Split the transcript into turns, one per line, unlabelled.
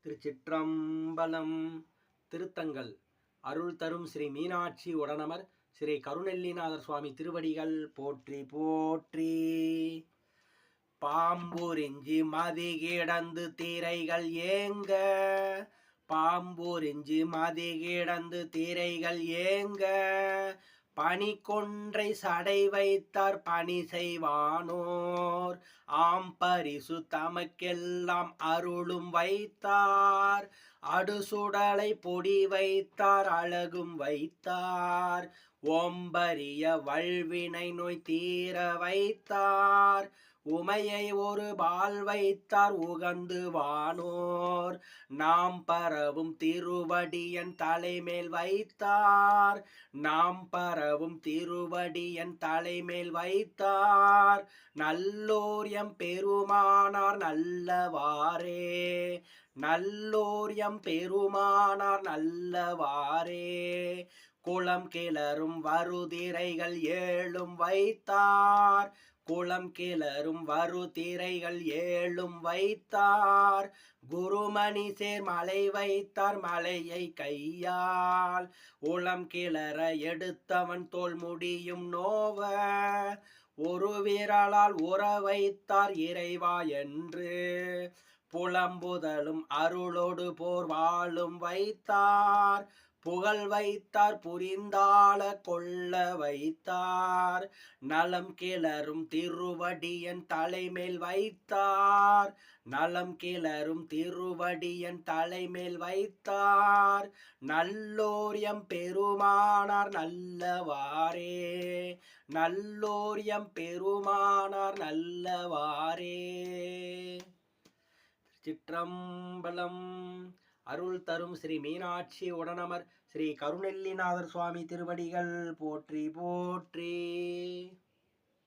திருச்சிற்றம்பலம். திருத்தங்கள் அருள் தரும் ஸ்ரீ மீனாட்சி உடனமர் ஸ்ரீ கருணெல்லிநாதர் சுவாமி திருவடிகள் போற்றி போற்றி. பாம்பூரிஞ்சி மதி கிடந்து தீரைகள் ஏங்க, பாம்பூரிஞ்சி மதி கிடந்து தீரைகள் ஏங்க, பனி கொன்றை சடை வைத்தார் பணி செய்வானோர், ஆம்பரிசு தமக்கெல்லாம் அருளும் வைத்தார், அடுசுடலை பொடி வைத்தார் அழகும் வைத்தார், ஓம்பரிய வல்வினை நோய் தீர வைத்தார், உமையை ஒரு பால் வைத்தார் உகந்து வானோர், நாம் பரவும் திருவடியன் தலைமேல் வைத்தார், நாம் பரவும் திருவடியன் தலைமேல் வைத்தார், நல்லோர் எம் பெருமானார் நல்லவாறே, நல்லோர் எம் பெருமானார் நல்லவாறே, குளம் கிளரும் வருதிரைகள் ஏழும் வைத்தார், குளம் கிளரும் வருதிரைகள் ஏழும் வைத்தார், குருமணி சேர் மலை வைத்தார் மலையை கையால், உளம் கிளற எடுத்தவன் தோல் முடியும் நோவ, ஒரு விரலால் உற வைத்தார் இறைவா என்று, புலம்புதலும் அருளோடு போர் வாழும் வைத்தார், புகழ் வைத்தார் புரிந்தாள கொள்ள வைத்தார், நலம் கிளரும் திருவடியன் தலைமேல் வைத்தார், நலம் கிளரும் திருவடியன் தலைமேல் வைத்தார், நல்லோர் எம் பெருமானார் நல்லவாறே, நல்லோர் எம் பெருமானார் நல்லவாறே. சிற்றம்பலம். அருள் தரும் ஸ்ரீ மீனாட்சி உடனமர் ஸ்ரீ கருணெல்லிநாதர் சுவாமி திருவடிகள் போற்றி போற்றி.